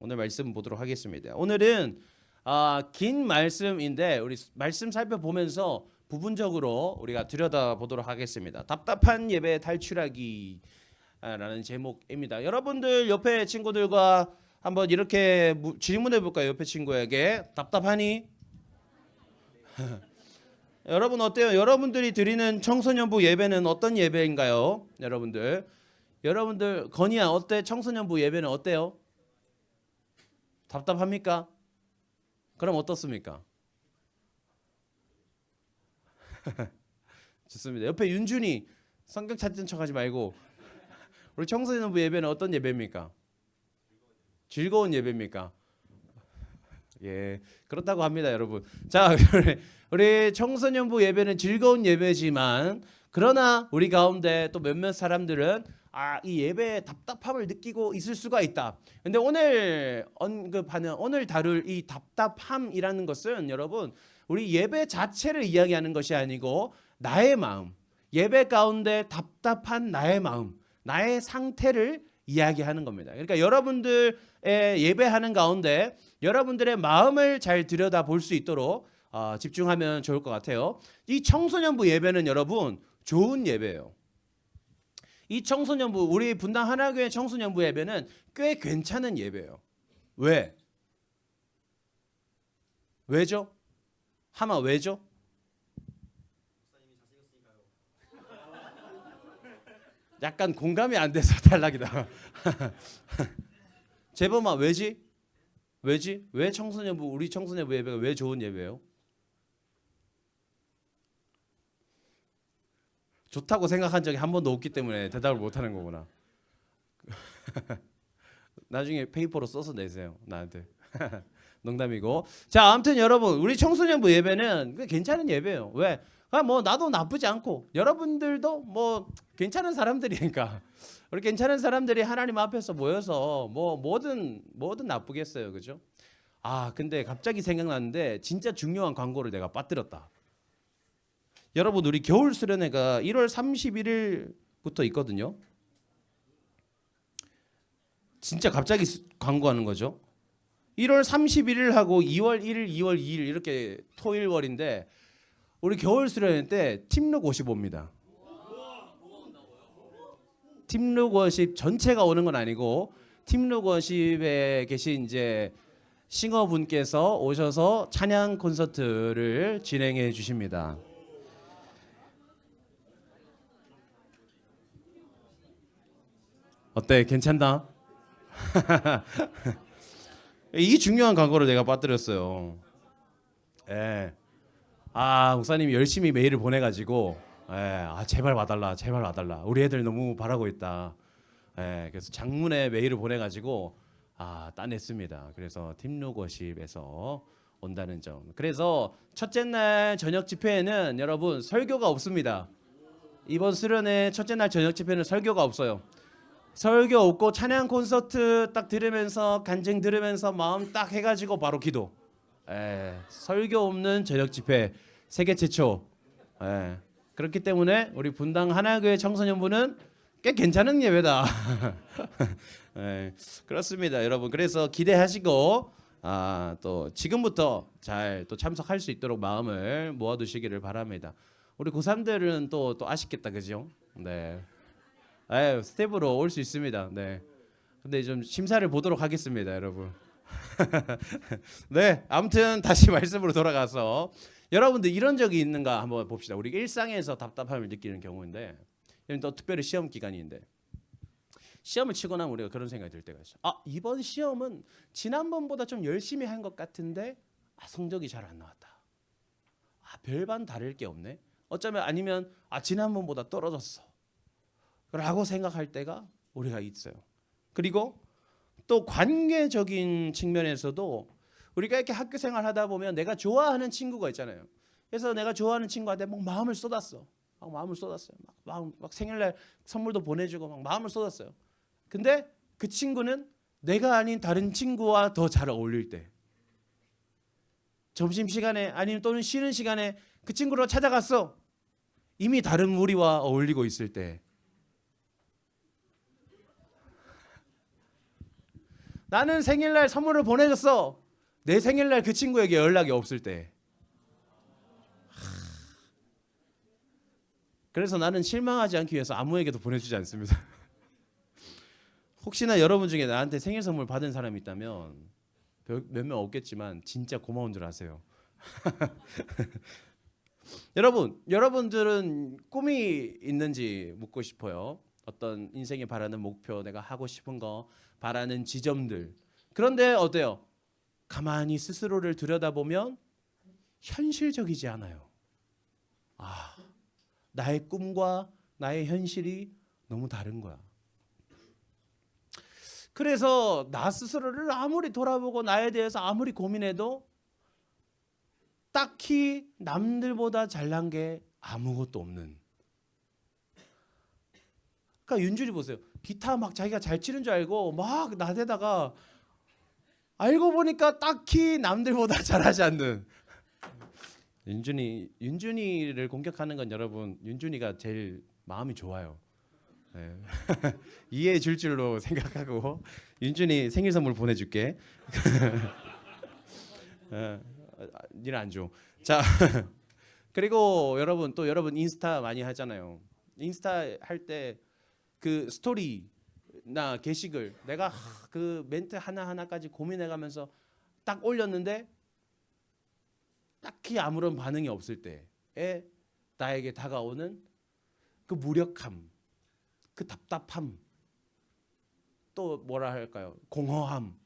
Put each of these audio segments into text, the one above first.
오늘 말씀 보도록 하겠습니다. 오늘은 긴 말씀인데 우리 말씀 살펴보면서 부분적으로 우리가 들여다보도록 하겠습니다. 답답한 예배 탈출하기 라는 제목입니다. 여러분들 옆에 친구들과 한번 이렇게 질문해 볼까요? 옆에 친구에게 답답하니? 여러분 어때요? 여러분들이 드리는 청소년부 예배는 어떤 예배인가요? 여러분들 건이야 어때? 청소년부 예배는 어때요? 답답합니까? 그럼 어떻습니까? 좋습니다. 옆에 윤준이 성경 찾는 척하지 말고 우리 청소년부 예배는 어떤 예배입니까? 즐거운 예배입니까? 예, 그렇다고 합니다, 여러분. 자, 우리 청소년부 예배는 즐거운 예배지만 그러나 우리 가운데 또 몇몇 사람들은 이 예배에 답답함을 느끼고 있을 수가 있다. 근데 오늘 언급하는 오늘 다룰 이 답답함이라는 것은 여러분 우리 예배 자체를 이야기하는 것이 아니고 나의 마음, 예배 가운데 답답한 나의 마음, 나의 상태를 이야기하는 겁니다. 그러니까 여러분들의 예배하는 가운데 여러분들의 마음을 잘 들여다 볼 수 있도록 집중하면 좋을 것 같아요. 이 청소년부 예배는 여러분 좋은 예배예요. 이 청소년부 우리 분당 하나교회 청소년부 예배는 꽤 괜찮은 예배예요. 왜죠? 하마 왜죠? 약간 공감이 안 돼서 탈락이다. 재범아 왜지? 왜 청소년부 우리 청소년부 예배가 왜 좋은 예배예요? 좋다고 생각한 적이 한 번도 없기 때문에 대답을 못 하는 거구나. 나중에 페이퍼로 써서 내세요. 나한테. 농담이고. 자, 아무튼 여러분, 우리 청소년부 예배는 괜찮은 예배예요. 왜? 뭐 나도 나쁘지 않고 여러분들도 뭐 괜찮은 사람들이니까. 우리 괜찮은 사람들이 하나님 앞에서 모여서 뭐 뭐든 나쁘겠어요. 그죠? 근데 갑자기 생각났는데 진짜 중요한 광고를 내가 빠뜨렸다. 여러분 우리 겨울 수련회가 1월 31일부터 있거든요. 진짜 갑자기 광고하는 거죠. 1월 31일하고 2월 1일, 2월 2일 이렇게 토일월인데 우리 겨울 수련회 때 팀룩 옷이 옵니다. 팀룩 워십 전체가 오는 건 아니고 팀룩 워십에 계신 이제 싱어분께서 오셔서 찬양 콘서트를 진행해 주십니다. 어때? 괜찮나? 이 중요한 광고를 내가 빠뜨렸어요. 예. 목사님이 열심히 메일을 보내가지고 제발 와달라. 우리 애들 너무 바라고 있다. 그래서 장문에 메일을 보내가지고 따냈습니다. 그래서 팀로거십에서 온다는 점. 그래서 첫째 날 저녁 집회에는 여러분 설교가 없습니다. 이번 수련회 첫째 날 저녁 집회는 설교가 없어요. 설교 없고 찬양 콘서트 딱 들으면서 간증 들으면서 마음 딱 해가지고 바로 기도. 설교 없는 저녁 집회 세계 최초. 그렇기 때문에 우리 분당 하나교회 청소년부는 꽤 괜찮은 예배다. 그렇습니다, 여러분. 그래서 기대하시고 또 지금부터 잘 또 참석할 수 있도록 마음을 모아두시기를 바랍니다. 우리 고3들은 또 아쉽겠다, 그죠? 네. 스텝으로 올 수 있습니다. 네. 근데 좀 심사를 보도록 하겠습니다, 여러분. 네, 아무튼 다시 말씀으로 돌아가서 여러분들 이런 적이 있는가 한번 봅시다. 우리 일상에서 답답함을 느끼는 경우인데, 또 특별히 시험 기간인데 시험을 치고 나면 우리가 그런 생각이 들 때가 있어요. 이번 시험은 지난번보다 좀 열심히 한 것 같은데 성적이 잘 안 나왔다. 별반 다를 게 없네. 어쩌면 아니면 지난번보다 떨어졌어. 라고 생각할 때가 우리가 있어요. 그리고 또 관계적인 측면에서도 우리가 이렇게 학교 생활 하다 보면 내가 좋아하는 친구가 있잖아요. 그래서 내가 좋아하는 친구한테 막 마음을 쏟았어. 막 생일날 선물도 보내주고 막 마음을 쏟았어요. 근데 그 친구는 내가 아닌 다른 친구와 더 잘 어울릴 때, 점심시간에 아니면 또는 쉬는 시간에 그 친구로 찾아갔어. 이미 다른 무리와 어울리고 있을 때 나는 생일날 선물을 보내줬어. 내 생일날 그 친구에게 연락이 없을 때. 그래서 나는 실망하지 않기 위해서 아무에게도 보내주지 않습니다. 혹시나 여러분 중에 나한테 생일 선물 받은 사람이 있다면 몇 명 없겠지만 진짜 고마운 줄 아세요. 여러분들은 꿈이 있는지 묻고 싶어요. 어떤 인생에 바라는 목표, 내가 하고 싶은 거, 바라는 지점들. 그런데 어때요? 가만히 스스로를 들여다보면 현실적이지 않아요. 나의 꿈과 나의 현실이 너무 다른 거야. 그래서 나 스스로를 아무리 돌아보고 나에 대해서 아무리 고민해도 딱히 남들보다 잘난 게 아무것도 없는. 그러니까 윤준이 보세요. 기타 막 자기가 잘 치는 줄 알고 막 나대다가 알고 보니까 딱히 남들보다 잘하지 않는. 윤준이를 공격하는 건 여러분, 윤준이가 제일 마음이 좋아요. 네. 이해해 줄 줄로 생각하고 윤준이 생일 선물 보내줄게. 니는 안 줘. 자, 그리고 여러분 인스타 많이 하잖아요. 인스타 할 때 그 스토리나 게시글 내가 그 멘트 하나하나까지 고민해가면서 딱 올렸는데 딱히 아무런 반응이 없을 때에 나에게 다가오는 그 무력함, 그 답답함, 또 뭐라 할까요? 공허함.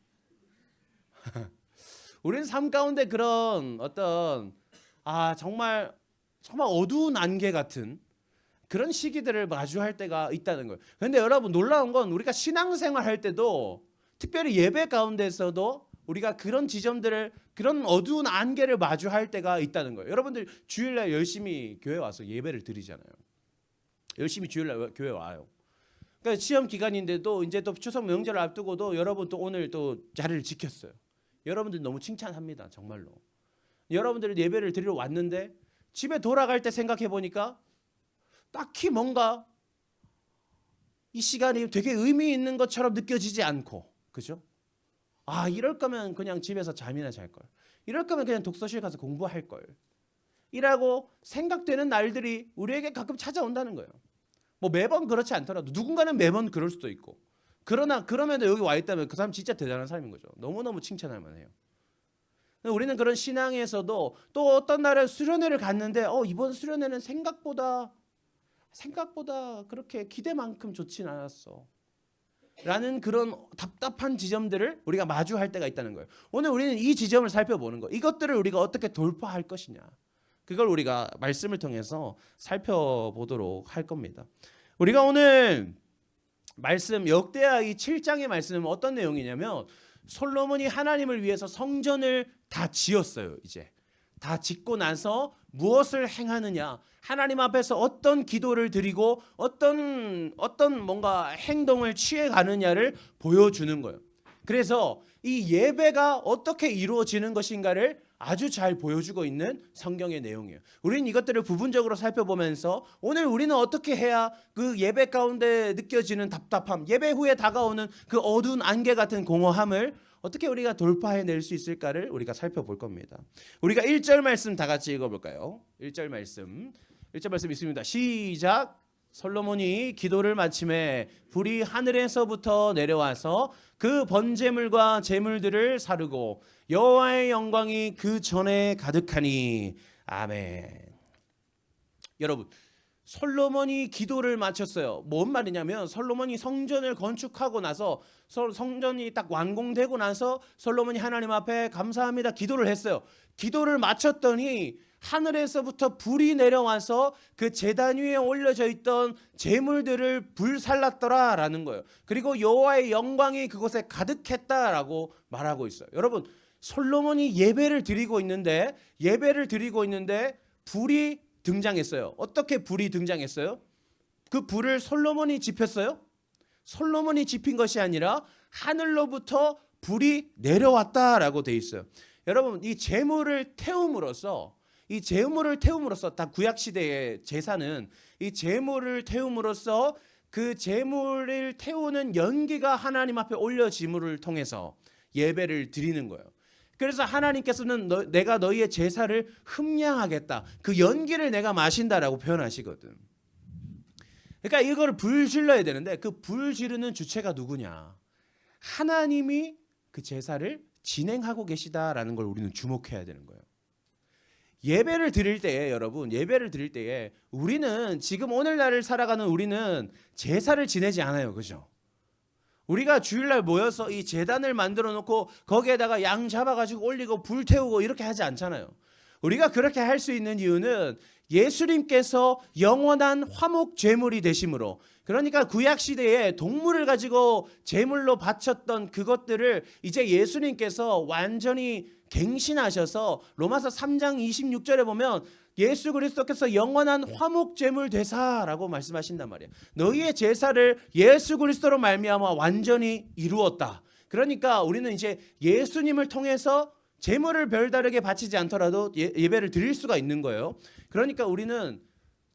우리는 삶 가운데 그런 어떤 정말 어두운 안개 같은 그런 시기들을 마주할 때가 있다는 거예요. 그런데 여러분 놀라운 건 우리가 신앙생활 할 때도 특별히 예배 가운데서도 우리가 그런 지점들을 그런 어두운 안개를 마주할 때가 있다는 거예요. 여러분들 주일날 열심히 교회 와서 예배를 드리잖아요. 열심히 주일날 교회 와요. 그러니까 시험 기간인데도 이제 또 추석 명절을 앞두고도 여러분 또 오늘 또 자리를 지켰어요. 여러분들 너무 칭찬합니다. 정말로. 여러분들이 예배를 드리러 왔는데 집에 돌아갈 때 생각해 보니까 딱히 뭔가 이 시간이 되게 의미 있는 것처럼 느껴지지 않고, 그죠? 이럴 거면 그냥 집에서 잠이나 잘 걸. 이럴 거면 그냥 독서실 가서 공부할 걸. 이라고 생각되는 날들이 우리에게 가끔 찾아온다는 거예요. 뭐 매번 그렇지 않더라도 누군가는 매번 그럴 수도 있고. 그럼에도 여기 와 있다면 그 사람 진짜 대단한 사람인 거죠. 너무너무 칭찬할 만해요. 우리는 그런 신앙에서도 또 어떤 날에 수련회를 갔는데 이번 수련회는 생각보다 그렇게 기대만큼 좋진 않았어. 라는 그런 답답한 지점들을 우리가 마주할 때가 있다는 거예요. 오늘 우리는 이 지점을 살펴보는 거예요. 이것들을 우리가 어떻게 돌파할 것이냐. 그걸 우리가 말씀을 통해서 살펴보도록 할 겁니다. 우리가 오늘 말씀 역대하기 7장의 말씀은 어떤 내용이냐면 솔로몬이 하나님을 위해서 성전을 다 지었어요. 이제 다 짓고 나서 무엇을 행하느냐, 하나님 앞에서 어떤 기도를 드리고 어떤 뭔가 행동을 취해 가느냐를 보여주는 거예요. 그래서 이 예배가 어떻게 이루어지는 것인가를 아주 잘 보여주고 있는 성경의 내용이에요. 우리는 이것들을 부분적으로 살펴보면서 오늘 우리는 어떻게 해야 그 예배 가운데 느껴지는 답답함, 예배 후에 다가오는 그 어두운 안개 같은 공허함을 어떻게 우리가 돌파해낼 수 있을까를 우리가 살펴볼 겁니다. 우리가 1절 말씀 다 같이 읽어볼까요? 1절 말씀 있습니다. 시작. 솔로몬이 기도를 마침에 불이 하늘에서부터 내려와서 그 번제물과 제물들을 사르고 여호와의 영광이 그 전에 가득하니. 아멘. 여러분, 솔로몬이 기도를 마쳤어요. 뭔 말이냐면 솔로몬이 성전을 건축하고 나서 성전이 딱 완공되고 나서 솔로몬이 하나님 앞에 감사합니다 기도를 했어요. 기도를 마쳤더니 하늘에서부터 불이 내려와서 그 제단 위에 올려져 있던 제물들을 불살랐더라라는 거예요. 그리고 여호와의 영광이 그곳에 가득했다라고 말하고 있어요. 여러분, 솔로몬이 예배를 드리고 있는데 불이 등장했어요. 어떻게 불이 등장했어요? 그 불을 솔로몬이 지폈어요? 솔로몬이 지핀 것이 아니라 하늘로부터 불이 내려왔다라고 돼 있어요. 여러분, 이 제물을 태움으로써 다 구약 시대의 제사는 이 제물을 태움으로써 그 제물을 태우는 연기가 하나님 앞에 올려짐을 통해서 예배를 드리는 거예요. 그래서 하나님께서는 내가 너희의 제사를 흠량하겠다. 그 연기를 내가 마신다라고 표현하시거든. 그러니까 이걸 불 질러야 되는데 그 불 지르는 주체가 누구냐? 하나님이 그 제사를 진행하고 계시다라는 걸 우리는 주목해야 되는 거예요. 예배를 드릴 때에 여러분, 예배를 드릴 때에 우리는 지금 오늘날을 살아가는 우리는 제사를 지내지 않아요. 그죠? 우리가 주일날 모여서 이 제단을 만들어 놓고 거기에다가 양 잡아가지고 올리고 불 태우고 이렇게 하지 않잖아요. 우리가 그렇게 할 수 있는 이유는 예수님께서 영원한 화목 제물이 되심으로, 그러니까 구약 시대에 동물을 가지고 제물로 바쳤던 그것들을 이제 예수님께서 완전히 갱신하셔서 로마서 3장 26절에 보면 예수 그리스도께서 영원한 화목 제물 되사라고 말씀하신단 말이에요. 너희의 제사를 예수 그리스도로 말미암아 완전히 이루었다. 그러니까 우리는 이제 예수님을 통해서 제물을 별다르게 바치지 않더라도 예배를 드릴 수가 있는 거예요. 그러니까 우리는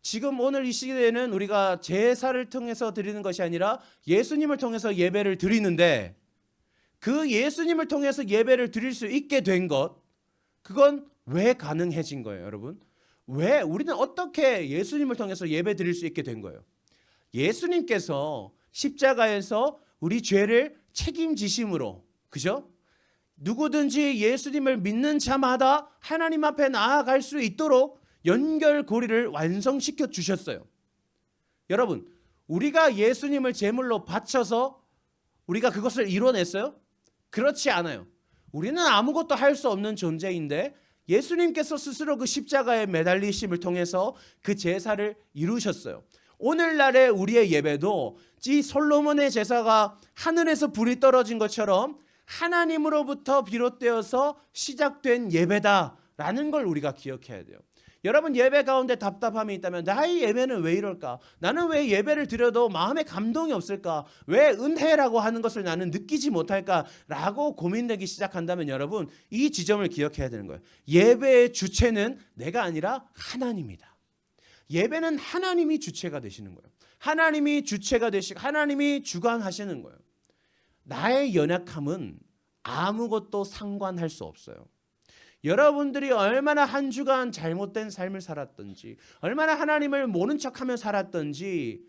지금 오늘 이 시대에는 우리가 제사를 통해서 드리는 것이 아니라 예수님을 통해서 예배를 드리는데, 그 예수님을 통해서 예배를 드릴 수 있게 된 것, 그건 왜 가능해진 거예요, 여러분? 왜 우리는 어떻게 예수님을 통해서 예배 드릴 수 있게 된 거예요? 예수님께서 십자가에서 우리 죄를 책임지심으로, 그죠? 누구든지 예수님을 믿는 자마다 하나님 앞에 나아갈 수 있도록 연결고리를 완성시켜 주셨어요. 여러분, 우리가 예수님을 제물로 바쳐서 우리가 그것을 이뤄냈어요? 그렇지 않아요. 우리는 아무것도 할 수 없는 존재인데 예수님께서 스스로 그 십자가에 매달리심을 통해서 그 제사를 이루셨어요. 오늘날의 우리의 예배도 이 솔로몬의 제사가 하늘에서 불이 떨어진 것처럼 하나님으로부터 비롯되어서 시작된 예배다라는 걸 우리가 기억해야 돼요. 여러분, 예배 가운데 답답함이 있다면 나의 예배는 왜 이럴까? 나는 왜 예배를 드려도 마음에 감동이 없을까? 왜 은혜라고 하는 것을 나는 느끼지 못할까? 라고 고민되기 시작한다면 여러분, 이 지점을 기억해야 되는 거예요. 예배의 주체는 내가 아니라 하나님이다. 예배는 하나님이 주체가 되시는 거예요. 하나님이 주체가 되시고 하나님이 주관하시는 거예요. 나의 연약함은 아무것도 상관할 수 없어요. 여러분들이 얼마나 한 주간 잘못된 삶을 살았던지, 얼마나 하나님을 모른 척하며 살았던지,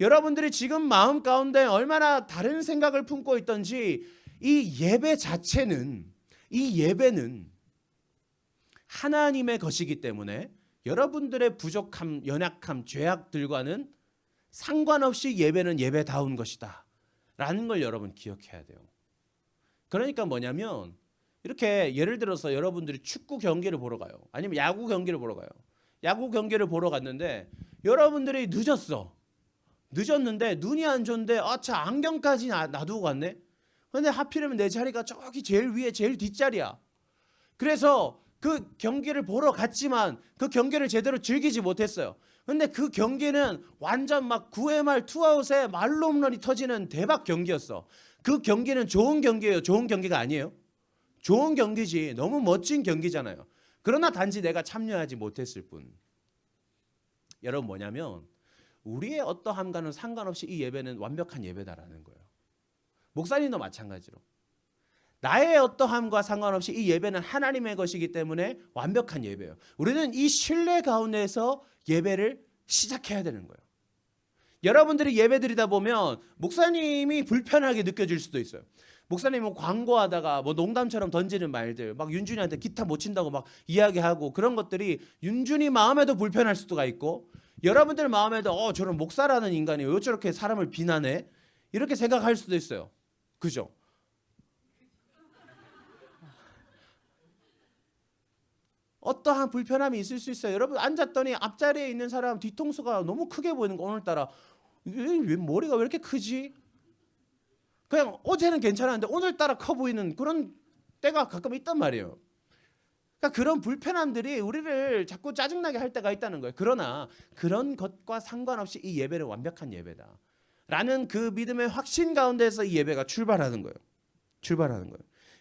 여러분들이 지금 마음 가운데 얼마나 다른 생각을 품고 있던지, 이 예배 자체는, 이 예배는 하나님의 것이기 때문에 여러분들의 부족함, 연약함, 죄악들과는 상관없이 예배는 예배다운 것이다 라는 걸 여러분 기억해야 돼요. 그러니까 뭐냐면, 이렇게 예를 들어서 여러분들이 축구 경기를 보러 가요. 아니면 야구 경기를 보러 가요. 야구 경기를 보러 갔는데 여러분들이 늦었는데 눈이 안 좋은데 차 안경까지 놔두고 갔네. 근데 하필이면 내 자리가 저기 제일 위에 제일 뒷자리야. 그래서 그 경기를 보러 갔지만 그 경기를 제대로 즐기지 못했어요. 근데 그 경기는 완전 막 9회 말 투아웃에 말로 홈런이 터지는 대박 경기였어. 그 경기는 좋은 경기예요? 좋은 경기가 아니에요? 좋은 경기지. 너무 멋진 경기잖아요. 그러나 단지 내가 참여하지 못했을 뿐. 여러분, 뭐냐면 우리의 어떠함과는 상관없이 이 예배는 완벽한 예배다라는 거예요. 목사님도 마찬가지로 나의 어떠함과 상관없이 이 예배는 하나님의 것이기 때문에 완벽한 예배예요. 우리는 이 신뢰 가운데서 예배를 시작해야 되는 거예요. 여러분들이 예배드리다 보면 목사님이 불편하게 느껴질 수도 있어요. 목사님은 광고하다가 뭐 농담처럼 던지는 말들, 막 윤준이한테 기타 못 친다고 막 이야기하고 그런 것들이 윤준이 마음에도 불편할 수가 있고, 여러분들 마음에도 저런 목사라는 인간이 왜 저렇게 사람을 비난해? 이렇게 생각할 수도 있어요. 그죠? 어떠한 불편함이 있을 수 있어요. 여러분, 앉았더니 앞자리에 있는 사람 뒤통수가 너무 크게 보이는 거, 오늘따라 왜 머리가 왜 이렇게 크지? 그냥 어제는 괜찮았는데 오늘따라 커 보이는 그런 때가 가끔 있단 말이에요. 그러니까 그런 불편함들이 우리를 자꾸 짜증나게 할 때가 있다는 거예요. 그러나 그런 것과 상관없이 이 예배는 완벽한 예배다 라는 그 믿음의 확신 가운데서 이 예배가 출발하는 거예요.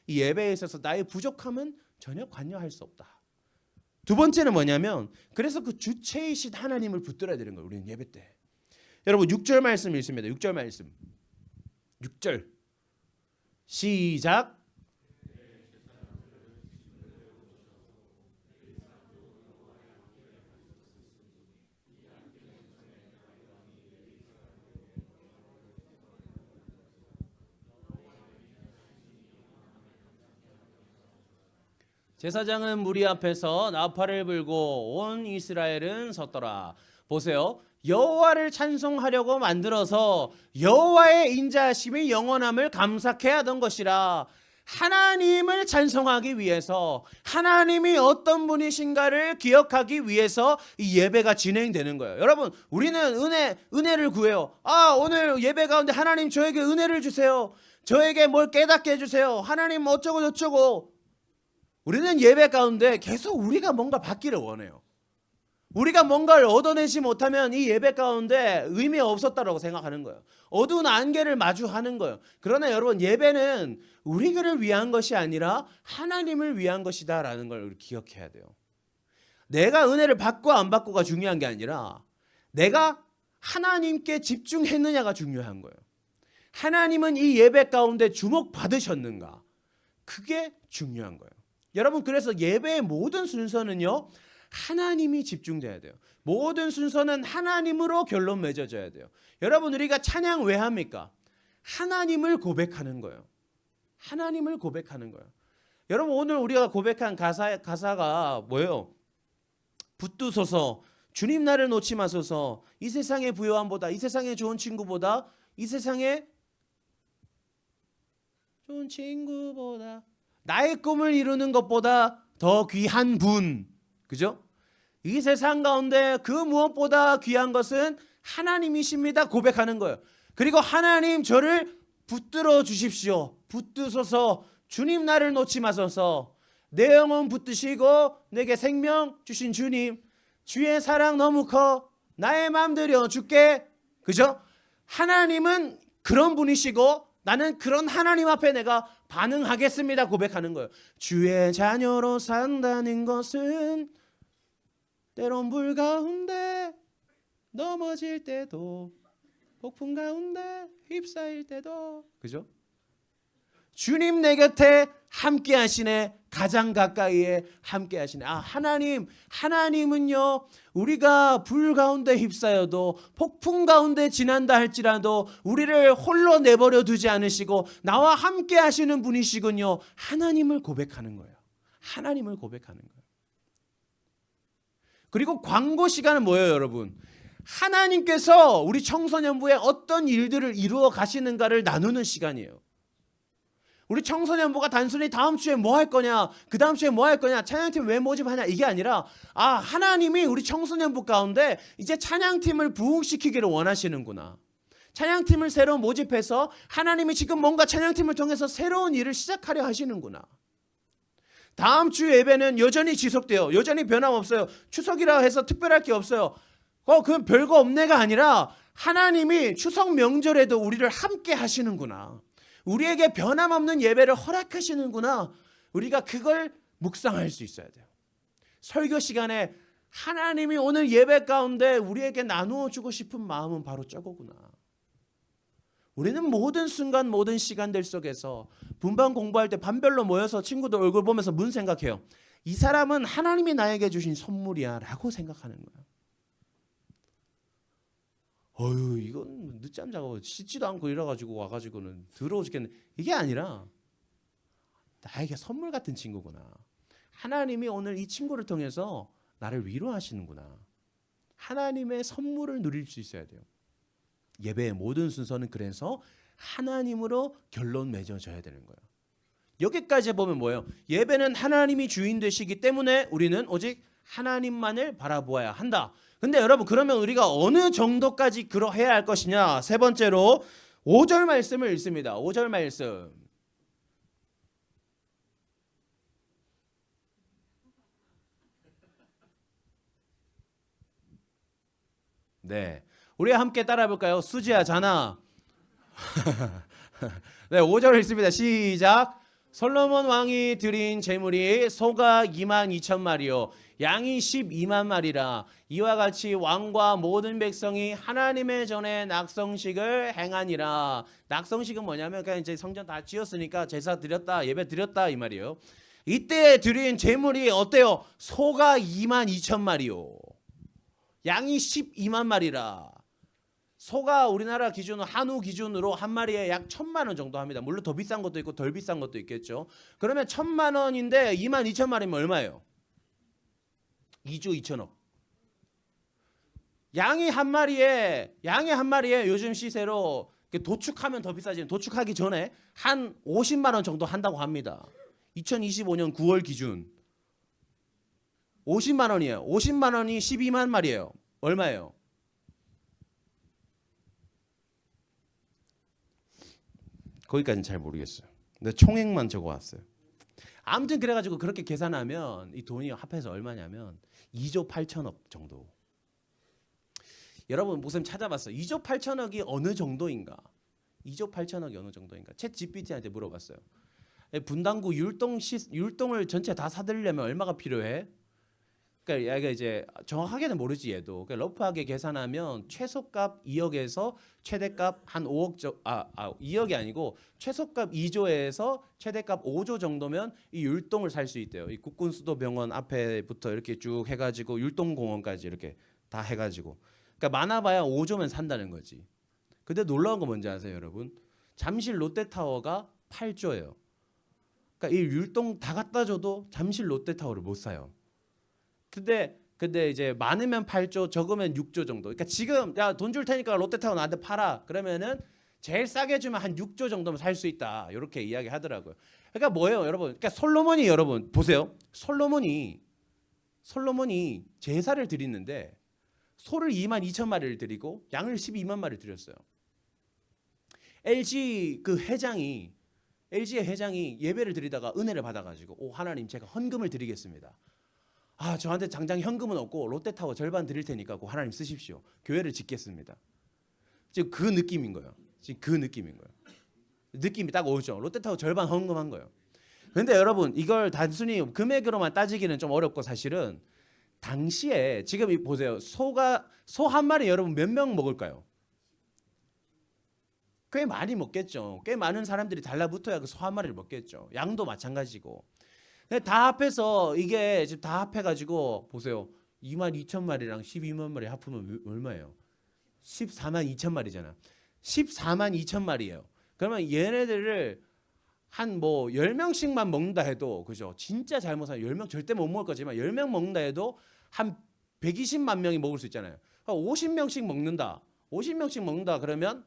이 예배에 있어서 나의 부족함은 전혀 관여할 수 없다. 두 번째는 뭐냐면, 그래서 그 주체이신 하나님을 붙들어야 되는 거예요. 우리는 예배 때. 여러분 6절 말씀 읽습니다. 6절 말씀. 6절. 시작. 제사장은 무리 앞에서 나팔을 불고 온 이스라엘은 섰더라. 보세요. 여호와를 찬송하려고 만들어서 여호와의 인자하심이 영원함을 감사케 하던 것이라. 하나님을 찬송하기 위해서, 하나님이 어떤 분이신가를 기억하기 위해서 이 예배가 진행되는 거예요. 여러분, 우리는 은혜를 구해요. 오늘 예배 가운데 하나님 저에게 은혜를 주세요. 저에게 뭘 깨닫게 해주세요. 하나님 어쩌고 저쩌고. 우리는 예배 가운데 계속 우리가 뭔가 받기를 원해요. 우리가 뭔가를 얻어내지 못하면 이 예배 가운데 의미 없었다라고 생각하는 거예요. 어두운 안개를 마주하는 거예요. 그러나 여러분, 예배는 우리를 위한 것이 아니라 하나님을 위한 것이다라는 걸 우리 기억해야 돼요. 내가 은혜를 받고 안 받고가 중요한 게 아니라 내가 하나님께 집중했느냐가 중요한 거예요. 하나님은 이 예배 가운데 주목받으셨는가? 그게 중요한 거예요. 여러분, 그래서 예배의 모든 순서는요, 하나님이 집중돼야 돼요. 모든 순서는 하나님으로 결론 맺어져야 돼요. 여러분, 우리가 찬양 왜 합니까? 하나님을 고백하는 거예요. 하나님을 고백하는 거예요. 여러분, 오늘 우리가 고백한 가사가 뭐예요? 붙드소서, 주님 나를 놓지 마소서, 이 세상의 부요함보다, 이 세상의 좋은 친구보다, 이 세상의 좋은 친구보다, 나의 꿈을 이루는 것보다 더 귀한 분, 그죠? 이 세상 가운데 그 무엇보다 귀한 것은 하나님이십니다. 고백하는 거예요. 그리고 하나님, 저를 붙들어 주십시오. 붙드소서, 주님 나를 놓지 마소서, 내 영혼 붙드시고 내게 생명 주신 주님, 주의 사랑 너무 커, 나의 맘 들여 줄게. 그죠? 하나님은 그런 분이시고 나는 그런 하나님 앞에 내가 반응하겠습니다. 고백하는 거예요. 주의 자녀로 산다는 것은 때론 불 가운데 넘어질 때도, 폭풍 가운데 휩싸일 때도, 그죠? 주님 내 곁에 함께 하시네. 가장 가까이에 함께 하시네. 하나님은요, 우리가 불 가운데 휩싸여도, 폭풍 가운데 지난다 할지라도 우리를 홀로 내버려 두지 않으시고 나와 함께 하시는 분이시군요. 하나님을 고백하는 거예요. 하나님을 고백하는 거예요. 그리고 광고 시간은 뭐예요, 여러분? 하나님께서 우리 청소년부에 어떤 일들을 이루어 가시는가를 나누는 시간이에요. 우리 청소년부가 단순히 다음 주에 뭐 할 거냐, 그 다음 주에 뭐 할 거냐, 찬양팀 왜 모집하냐, 이게 아니라 하나님이 우리 청소년부 가운데 이제 찬양팀을 부흥시키기를 원하시는구나. 찬양팀을 새로 모집해서 하나님이 지금 뭔가 찬양팀을 통해서 새로운 일을 시작하려 하시는구나. 다음 주 예배는 여전히 지속돼요. 여전히 변함없어요. 추석이라 해서 특별할 게 없어요. 그건 별거 없네가 아니라 하나님이 추석 명절에도 우리를 함께 하시는구나. 우리에게 변함없는 예배를 허락하시는구나. 우리가 그걸 묵상할 수 있어야 돼요. 설교 시간에 하나님이 오늘 예배 가운데 우리에게 나누어 주고 싶은 마음은 바로 저거구나. 우리는 모든 순간, 모든 시간들 속에서 분반 공부할 때 반별로 모여서 친구들 얼굴 보면서 문 생각해요. 이 사람은 하나님이 나에게 주신 선물이야 라고 생각하는 거예요. 이건 늦잠 자고 씻지도 않고 이래가지고 와가지고는 더러워 죽겠네. 이게 아니라 나에게 선물 같은 친구구나. 하나님이 오늘 이 친구를 통해서 나를 위로하시는구나. 하나님의 선물을 누릴 수 있어야 돼요. 예배의 모든 순서는 그래서 하나님으로 결론 맺어져야 되는 거예요. 여기까지 보면 뭐예요? 예배는 하나님이 주인 되시기 때문에 우리는 오직 하나님만을 바라보아야 한다. 근데 여러분, 그러면 우리가 어느 정도까지 그러해야 할 것이냐? 세 번째로 5절 말씀을 읽습니다. 5절 말씀. 네, 우리 함께 따라 볼까요? 수지야 자나. 네, 5절 읽습니다. 시작. 솔로몬 왕이 드린 제물이 소가 2만 2천 마리요 양이 12만 마리라. 이와 같이 왕과 모든 백성이 하나님의 전에 낙성식을 행하니라. 낙성식은 뭐냐면 그냥 이제 성전 다 지었으니까 제사 드렸다, 예배 드렸다 이 말이에요. 이때 드린 제물이 어때요? 소가 2만 2천 마리요 양이 12만 마리라. 소가 우리나라 기준으로 한우 기준으로 한 마리에 약 1,000만 원 정도 합니다. 물론 더 비싼 것도 있고 덜 비싼 것도 있겠죠. 그러면 1,000만 원인데 2만 2천 마리면 얼마예요? 2조 2천억. 양이 한 마리에 요즘 시세로 도축하면 더 비싸지는 도축하기 전에 한 50만 원 정도 한다고 합니다. 2025년 9월 기준 50만 원이에요. 50만 원이 12만 마리예요. 얼마예요? 거기까지는 잘 모르겠어요. 근데 총액만 적어왔어요. 아무튼 그래가지고 그렇게 계산하면 이 돈이 합해서 얼마냐면 2조 8천억 정도. 여러분 목사님 찾아봤어요. 2조 8천억이 어느 정도인가? 2조 8천억이 어느 정도인가? 챗 GPT한테 물어봤어요. 분당구 율동을 전체 다 사들려면 얼마가 필요해? 그러니까 얘가 이제 정확하게는 모르지 얘도. 그러니까 러프하게 계산하면 최소값 2억에서 최대값 한 5억 2억이 아니고 최소값 2조에서 최대값 5조 정도면 이 율동을 살 수 있대요. 이 국군수도병원 앞에부터 이렇게 쭉 해가지고 율동공원까지 이렇게 다 해가지고. 그러니까 많아봐야 5조면 산다는 거지. 근데 놀라운 거 뭔지 아세요, 여러분? 잠실 롯데타워가 8조예요. 그러니까 이 율동 다 갖다 줘도 잠실 롯데타워를 못 사요. 근데 이제 많으면 8조, 적으면 6조 정도. 그러니까 지금 야 돈 줄 테니까 롯데타워 나한테 팔아. 그러면은 제일 싸게 주면 한 6조 정도면 살 수 있다. 이렇게 이야기하더라고요. 그러니까 뭐예요, 여러분? 그러니까 솔로몬이 여러분 보세요. 솔로몬이 제사를 드리는데 소를 2만 2천 마리를 드리고 양을 12만 마리를 드렸어요. LG의 회장이 예배를 드리다가 은혜를 받아가지고 오 하나님 제가 헌금을 드리겠습니다. 저한테 당장 현금은 없고 롯데타워 절반 드릴 테니까 그 하나님 쓰십시오. 교회를 짓겠습니다. 지금 그 느낌인 거예요. 느낌이 딱 오죠. 롯데타워 절반 헌금한 거예요. 그런데 여러분 이걸 단순히 금액으로만 따지기는 좀 어렵고 사실은 당시에 지금 보세요. 소 한 마리 여러분 몇 명 먹을까요? 꽤 많이 먹겠죠. 꽤 많은 사람들이 달라붙어야 그 소 한 마리를 먹겠죠. 양도 마찬가지고. 다 합해서 이게 지금 다 합해가지고 보세요. 2만 2천 마리랑 12만 마리 합하면 얼마예요? 14만 2천 마리잖아. 14만 2천 마리예요. 그러면 얘네들을 한 뭐 10명씩만 먹는다 해도 그죠? 진짜 잘못하면 10명 절대 못 먹을 거지만 10명 먹는다 해도 한 120만 명이 먹을 수 있잖아요. 50명씩 먹는다. 50명씩 먹는다 그러면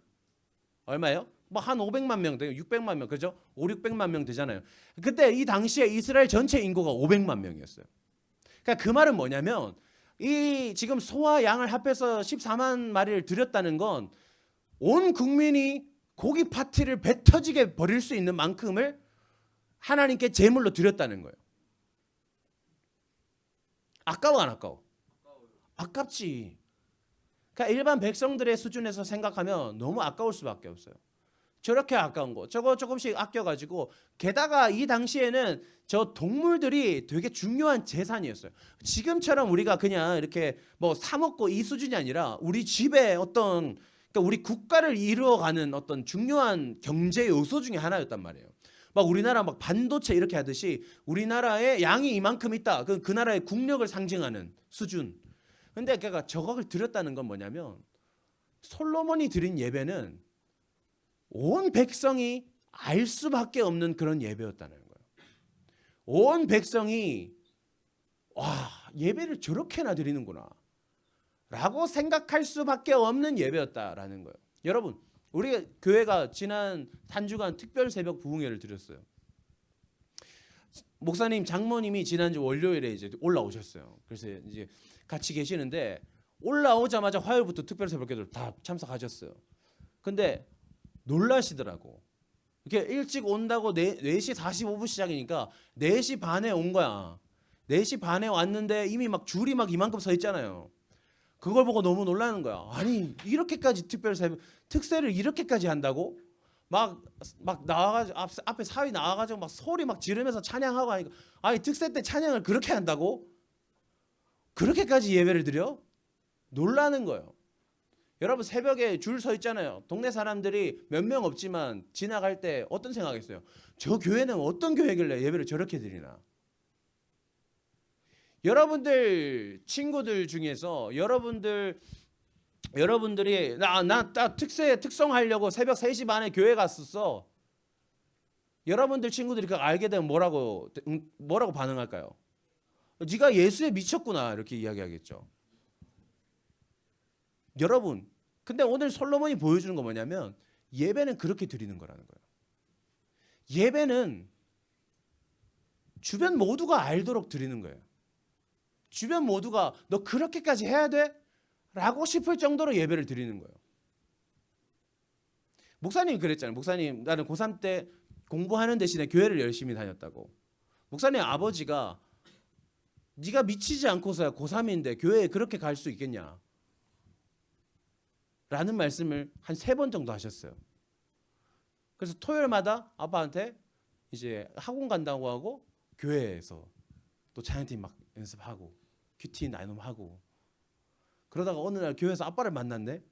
얼마예요? 뭐 한 500만 명 되고 600만 명 그죠? 5, 600만 명 되잖아요. 그때 이 당시에 이스라엘 전체 인구가 500만 명이었어요. 그러니까 그 말은 뭐냐면 이 지금 소와 양을 합해서 14만 마리를 드렸다는 건 온 국민이 고기 파티를 배 터지게 버릴 수 있는 만큼을 하나님께 제물로 드렸다는 거예요. 아까워 안 아까워? 아깝지. 그러니까 일반 백성들의 수준에서 생각하면 너무 아까울 수밖에 없어요. 저렇게 아까운 거 저거 조금씩 아껴가지고 게다가 이 당시에는 저 동물들이 되게 중요한 재산이었어요. 지금처럼 우리가 그냥 이렇게 뭐 사 먹고 이 수준이 아니라 우리 집에 어떤 그러니까 우리 국가를 이루어가는 어떤 중요한 경제 요소 중에 하나였단 말이에요. 막 우리나라 막 반도체 이렇게 하듯이 우리나라에 양이 이만큼 있다. 그 나라의 국력을 상징하는 수준. 근데 걔가 저걸 드렸다는 건 뭐냐면 솔로몬이 드린 예배는 온 백성이 알 수밖에 없는 그런 예배였다는 거예요. 온 백성이 와 예배를 저렇게나 드리는구나 라고 생각할 수밖에 없는 예배였다라는 거예요. 여러분 우리 교회가 지난 한 주간 특별 새벽 부흥회를 드렸어요. 목사님 장모님이 지난주 월요일에 이제 올라오셨어요. 그래서 이제 같이 계시는데 올라오자마자 화요일부터 특별 새벽기도 다 참석하셨어요. 근데 놀라시더라고. 이렇게 일찍 온다고 4시 45분 시작이니까 4시 반에 온 거야. 4시 반에 왔는데 이미 막 줄이 막 이만큼 서 있잖아요. 그걸 보고 너무 놀라는 거야. 아니 이렇게까지 특별 새벽 특세를 이렇게까지 한다고? 막 나와가지고 앞에 사위 나와가지고 막 소리 막 지르면서 찬양하고 하니까 아니 특세 때 찬양을 그렇게 한다고? 그렇게까지 예배를 드려? 놀라는 거예요. 여러분 새벽에 줄 서 있잖아요. 동네 사람들이 몇 명 없지만 지나갈 때 어떤 생각했어요? 저 교회는 어떤 교회길래 예배를 저렇게 드리나? 여러분들 친구들 중에서 여러분들이 나 특세 특성하려고 새벽 3시 반에 교회 갔었어. 여러분들 친구들이 그거 알게 되면 뭐라고 반응할까요? 네가 예수에 미쳤구나 이렇게 이야기하겠죠. 여러분, 근데 오늘 솔로몬이 보여주는 건 뭐냐면 예배는 그렇게 드리는 거라는 거예요. 예배는 주변 모두가 알도록 드리는 거예요. 주변 모두가 너 그렇게까지 해야 돼? 라고 싶을 정도로 예배를 드리는 거예요. 목사님이 그랬잖아요. 목사님 나는 고3 때 공부하는 대신에 교회를 열심히 다녔다고. 목사님 아버지가 네가 미치지 않고서야 고3인데 교회에 그렇게 갈 수 있겠냐? 라는 말씀을 한 3번 정도 하셨어요. 그래서 토요일마다 아빠한테 이제 학원 간다고 하고 교회에서 또 자연팀 막 연습하고 큐티 나눔하고 그러다가 어느 날 교회에서 아빠를 만났네.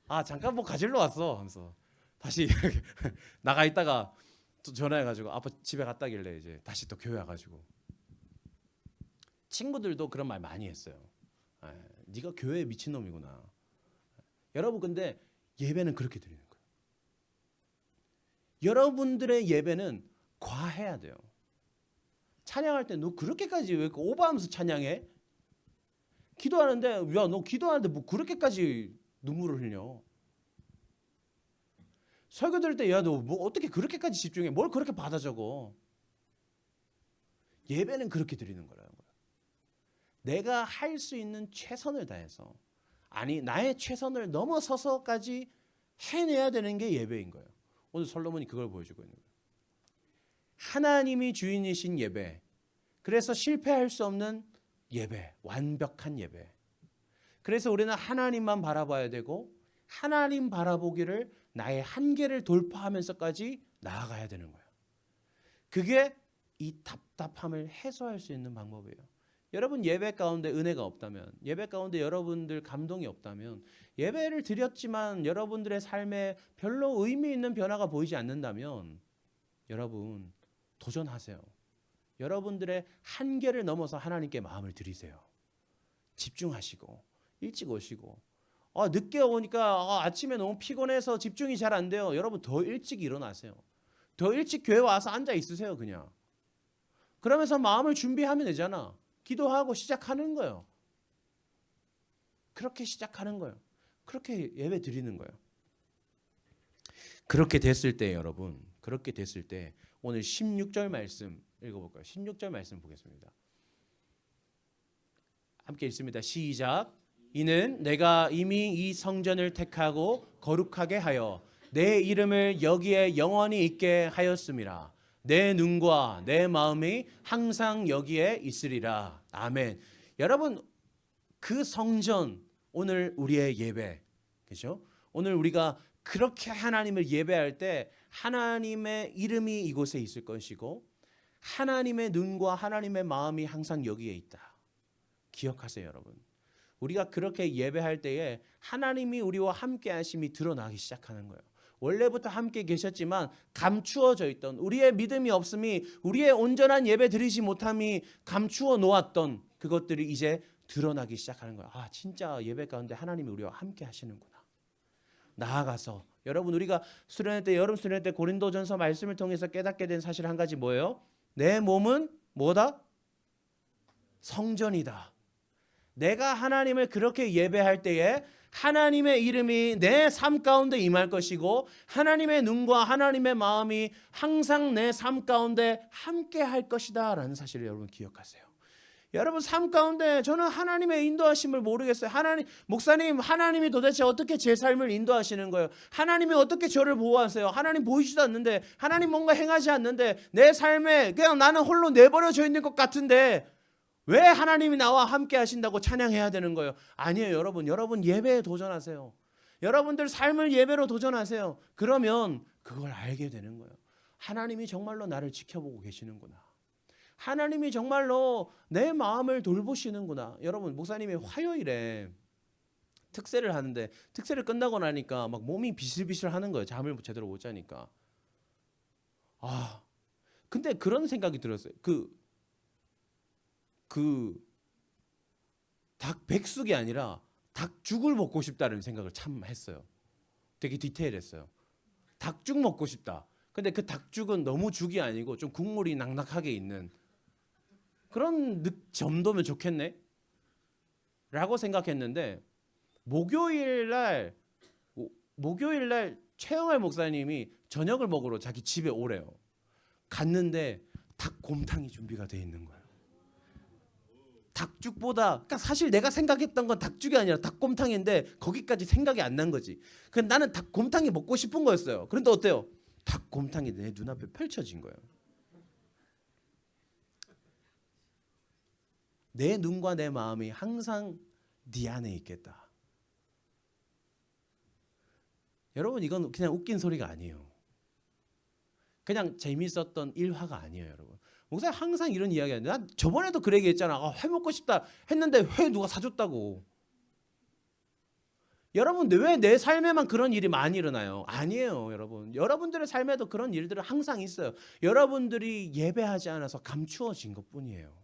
아 잠깐 뭐 가지러 왔어 하면서 다시 나가 있다가 또 전화해가지고 아빠 집에 갔다길래 이제 다시 또 교회 와가지고 친구들도 그런 말 많이 했어요. 네가 교회에 미친놈이구나. 여러분 근데 예배는 그렇게 드리는 거예요. 여러분들의 예배는 과해야 돼요. 찬양할 때 너 그렇게까지 왜 오버하면서 찬양해? 기도하는데 야 너 기도하는데 뭐 그렇게까지 눈물을 흘려? 설교 들을 때 야 너 뭐 어떻게 그렇게까지 집중해? 뭘 그렇게 받아 적어? 예배는 그렇게 드리는 거라는 거예요. 내가 할 수 있는 최선을 다해서 아니 나의 최선을 넘어서서까지 해내야 되는 게 예배인 거예요. 오늘 솔로몬이 그걸 보여주고 있는 거예요. 하나님이 주인이신 예배. 그래서 실패할 수 없는 예배. 완벽한 예배. 그래서 우리는 하나님만 바라봐야 되고 하나님 바라보기를 나의 한계를 돌파하면서까지 나아가야 되는 거예요. 그게 이 답답함을 해소할 수 있는 방법이에요. 여러분 예배 가운데 은혜가 없다면 예배 가운데 여러분들 감동이 없다면 예배를 드렸지만 여러분들의 삶에 별로 의미 있는 변화가 보이지 않는다면 여러분 도전하세요. 여러분들의 한계를 넘어서 하나님께 마음을 드리세요. 집중하시고 일찍 오시고 늦게 오니까 아침에 너무 피곤해서 집중이 잘 안 돼요. 여러분 더 일찍 일어나세요. 더 일찍 교회 와서 앉아 있으세요. 그냥 그러면서 마음을 준비하면 되잖아. 기도하고 시작하는 거예요. 그렇게 시작하는 거예요. 그렇게 예배 드리는 거예요. 그렇게 됐을 때 여러분, 그렇게 됐을 때 오늘 16절 말씀 읽어볼까요? 16절 말씀 보겠습니다. 함께 읽습니다. 시작. 이는 내가 이미 이 성전을 택하고 거룩하게 하여 내 이름을 여기에 영원히 있게 하였음이라. 내 눈과 내 마음이 항상 여기에 있으리라. 아멘. 여러분 그 성전 오늘 우리의 예배. 그렇죠? 오늘 우리가 그렇게 하나님을 예배할 때 하나님의 이름이 이곳에 있을 것이고 하나님의 눈과 하나님의 마음이 항상 여기에 있다. 기억하세요, 여러분. 우리가 그렇게 예배할 때에 하나님이 우리와 함께 하심이 드러나기 시작하는 거예요. 원래부터 함께 계셨지만 감추어져 있던 우리의 믿음이 없음이 우리의 온전한 예배 드리지 못함이 감추어 놓았던 그것들이 이제 드러나기 시작하는 거예요. 아 진짜 예배 가운데 하나님이 우리와 함께 하시는구나. 나아가서 여러분 우리가 수련회 때 여름 수련회 때 고린도전서 말씀을 통해서 깨닫게 된 사실 한 가지 뭐예요? 내 몸은 뭐다? 성전이다. 내가 하나님을 그렇게 예배할 때에 하나님의 이름이 내 삶 가운데 임할 것이고 하나님의 눈과 하나님의 마음이 항상 내 삶 가운데 함께 할 것이다 라는 사실을 여러분 기억하세요. 여러분 삶 가운데 저는 하나님의 인도하심을 모르겠어요. 목사님 하나님이 도대체 어떻게 제 삶을 인도하시는 거예요? 하나님이 어떻게 저를 보호하세요? 하나님 보이지도 않는데 하나님 뭔가 행하지 않는데 내 삶에 그냥 나는 홀로 내버려져 있는 것 같은데 왜 하나님이 나와 함께 하신다고 찬양해야 되는 거예요? 아니에요, 여러분. 여러분 예배에 도전하세요. 여러분들 삶을 예배로 도전하세요. 그러면 그걸 알게 되는 거예요. 하나님이 정말로 나를 지켜보고 계시는구나. 하나님이 정말로 내 마음을 돌보시는구나. 여러분, 목사님이 화요일에 특세를 하는데 특세를 끝나고 나니까 막 몸이 비실비실 하는 거예요. 잠을 제대로 못 자니까. 근데 그런 생각이 들었어요. 닭 백숙이 아니라 닭죽을 먹고 싶다는 생각을 참 했어요. 되게 디테일했어요. 닭죽 먹고 싶다. 근데 그 닭죽은 너무 죽이 아니고 좀 국물이 낭낙하게 있는 그런 점도면 좋겠네 라고 생각했는데 목요일 날 최영할 목사님이 저녁을 먹으러 자기 집에 오래요. 갔는데 닭곰탕이 준비가 돼 있는 거예요. 닭죽보다, 그러니까 사실 내가 생각했던 건 닭죽이 아니라 닭곰탕인데 거기까지 생각이 안 난 거지. 근데 나는 닭곰탕이 먹고 싶은 거였어요. 그런데 어때요? 닭곰탕이 내 눈앞에 펼쳐진 거예요. 내 눈과 내 마음이 항상 네 안에 있겠다. 여러분, 이건 그냥 웃긴 소리가 아니에요. 그냥 재밌었던 일화가 아니에요, 여러분. 목사님 항상 이런 이야기 하는데 난 저번에도 그 얘기했잖아. 회 먹고 싶다 했는데 회 누가 사줬다고. 여러분, 왜 내 삶에만 그런 일이 많이 일어나요? 아니에요, 여러분. 여러분들의 삶에도 그런 일들은 항상 있어요. 여러분들이 예배하지 않아서 감추어진 것뿐이에요.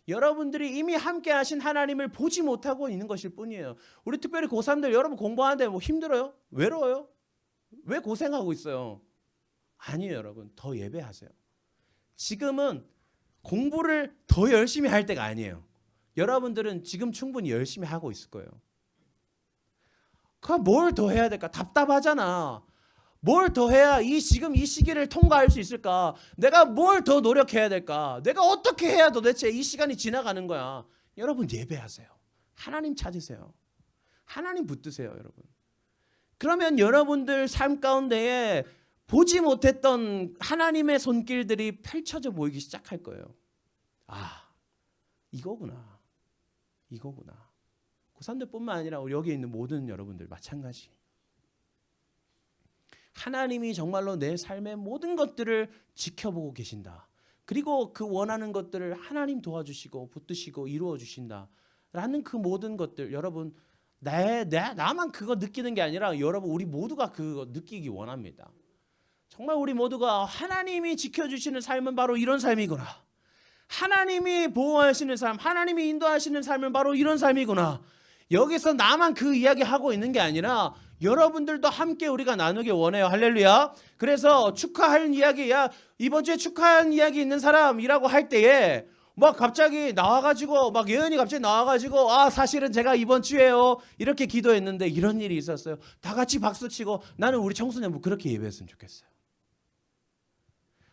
여러분들이 이미 함께 하신 하나님을 보지 못하고 있는 것일 뿐이에요. 우리 특별히 고3들 여러분 공부하는데 뭐 힘들어요? 외로워요? 왜 고생하고 있어요? 아니에요, 여러분. 더 예배하세요. 지금은 공부를 더 열심히 할 때가 아니에요. 여러분들은 지금 충분히 열심히 하고 있을 거예요. 그럼 뭘 더 해야 될까? 답답하잖아. 뭘 더 해야 지금 이 시기를 통과할 수 있을까? 내가 뭘 더 노력해야 될까? 내가 어떻게 해야 도대체 이 시간이 지나가는 거야? 여러분, 예배하세요. 하나님 찾으세요. 하나님 붙드세요, 여러분. 그러면 여러분들 삶 가운데에 보지 못했던 하나님의 손길들이 펼쳐져 보이기 시작할 거예요. 이거구나. 고3들뿐만 아니라 여기 있는 모든 여러분들 마찬가지. 하나님이 정말로 내 삶의 모든 것들을 지켜보고 계신다. 그리고 그 원하는 것들을 하나님 도와주시고 붙드시고 이루어 주신다. 라는 그 모든 것들, 여러분, 나만 그거 느끼는 게 아니라 여러분, 우리 모두가 그거 느끼기 원합니다. 정말 우리 모두가 하나님이 지켜주시는 삶은 바로 이런 삶이구나. 하나님이 보호하시는 삶, 하나님이 인도하시는 삶은 바로 이런 삶이구나. 여기서 나만 그 이야기 하고 있는 게 아니라 여러분들도 함께 우리가 나누기 원해요. 할렐루야. 그래서 축하할 이야기, 이번 주에 축하한 이야기 있는 사람이라고 할 때에 막 갑자기 나와가지고 막 예언이 갑자기 나와가지고 사실은 제가 이번 주에요 이렇게 기도했는데 이런 일이 있었어요. 다 같이 박수치고 나는 우리 청소년부 그렇게 예배했으면 좋겠어요.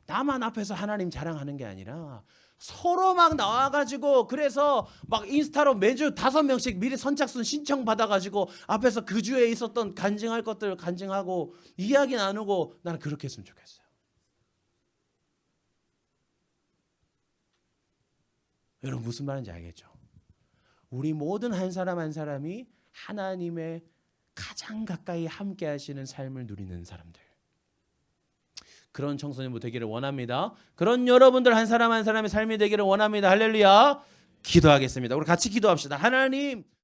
나만 앞에서 하나님 자랑하는 게 아니라 서로 막 나와가지고 그래서 막 인스타로 매주 5명씩 미리 선착순 신청 받아가지고 앞에서 그 주에 있었던 간증할 것들 간증하고 이야기 나누고 나는 그렇게 했으면 좋겠어요. 여러분, 무슨 말인지 알겠죠? 우리 모든 한 사람 한 사람이 하나님의 가장 가까이 함께 하시는 삶을 누리는 사람들, 그런 청소년부 되기를 원합니다. 그런 여러분들 한 사람 한 사람의 삶이 되기를 원합니다. 할렐루야. 기도하겠습니다. 우리 같이 기도합시다. 하나님,